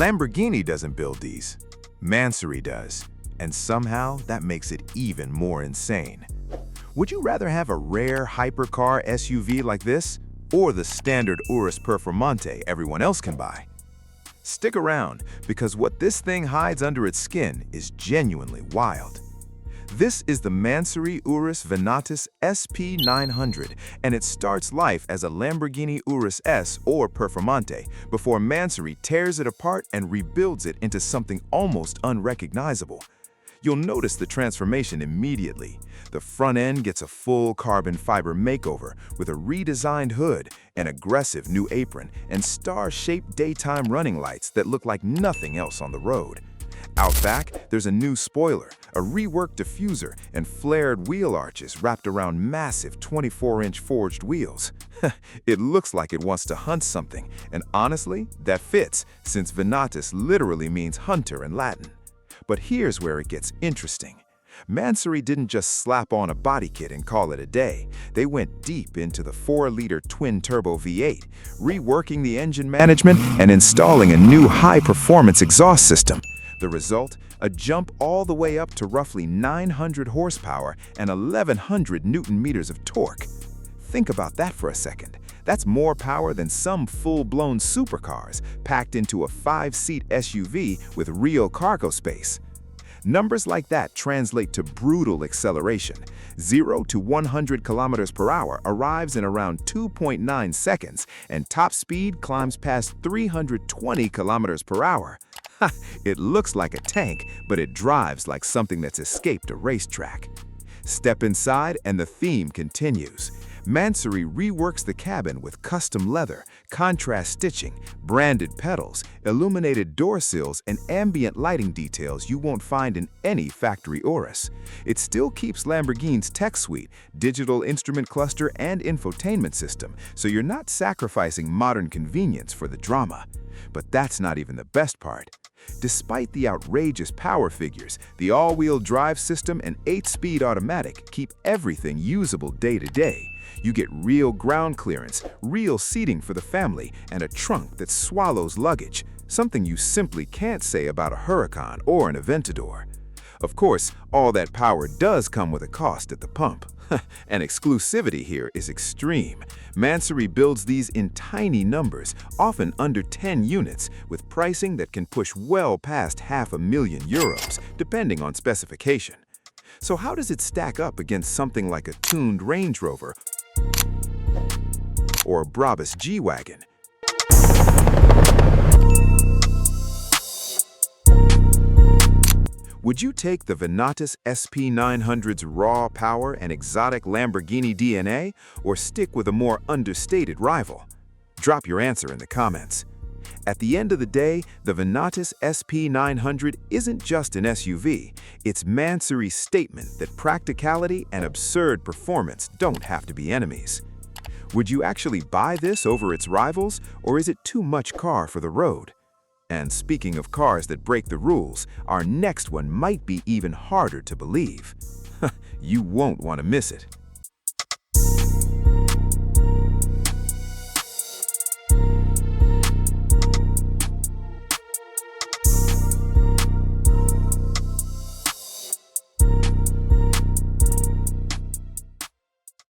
Lamborghini doesn't build these. Mansory does. And somehow that makes it even more insane. Would you rather have a rare hypercar SUV like this, or the standard Urus Performante everyone else can buy? Stick around, because what this thing hides under its skin is genuinely wild. This is the Mansory Urus Venatus SP900, and it starts life as a Lamborghini Urus S or Performante before Mansory tears it apart and rebuilds it into something almost unrecognizable. You'll notice the transformation immediately. The front end gets a full carbon fiber makeover with a redesigned hood, an aggressive new apron, and star-shaped daytime running lights that look like nothing else on the road. Out back, there's a new spoiler, a reworked diffuser, and flared wheel arches wrapped around massive 24-inch forged wheels. It looks like it wants to hunt something, and honestly, that fits, since Venatus literally means hunter in Latin. But here's where it gets interesting. Mansory didn't just slap on a body kit and call it a day. They went deep into the 4-liter twin-turbo V8, reworking the engine management and installing a new high-performance exhaust system. The result? A jump all the way up to roughly 900 horsepower and 1,100 newton-meters of torque. Think about that for a second. That's more power than some full-blown supercars packed into a 5-seat SUV with real cargo space. Numbers like that translate to brutal acceleration. 0 to 100 kilometers per hour arrives in around 2.9 seconds, and top speed climbs past 320 kilometers per hour. It looks like a tank, but it drives like something that's escaped a racetrack. Step inside and the theme continues. Mansory reworks the cabin with custom leather, contrast stitching, branded pedals, illuminated door sills, and ambient lighting details you won't find in any factory Urus. It still keeps Lamborghini's tech suite, digital instrument cluster, and infotainment system, so you're not sacrificing modern convenience for the drama. But that's not even the best part. Despite the outrageous power figures, the all-wheel drive system and 8-speed automatic keep everything usable day to day. You get real ground clearance, real seating for the family, and a trunk that swallows luggage, something you simply can't say about a Huracan or an Aventador. Of course, all that power does come with a cost at the pump. And exclusivity here is extreme. Mansory builds these in tiny numbers, often under 10 units, with pricing that can push well past €500,000, depending on specification. So how does it stack up against something like a tuned Range Rover or a Brabus G-Wagon? Would you take the Venatus SP900's raw power and exotic Lamborghini DNA, or stick with a more understated rival? Drop your answer in the comments. At the end of the day, the Venatus SP900 isn't just an SUV, it's Mansory's statement that practicality and absurd performance don't have to be enemies. Would you actually buy this over its rivals, or is it too much car for the road? And speaking of cars that break the rules, our next one might be even harder to believe. You won't want to miss it.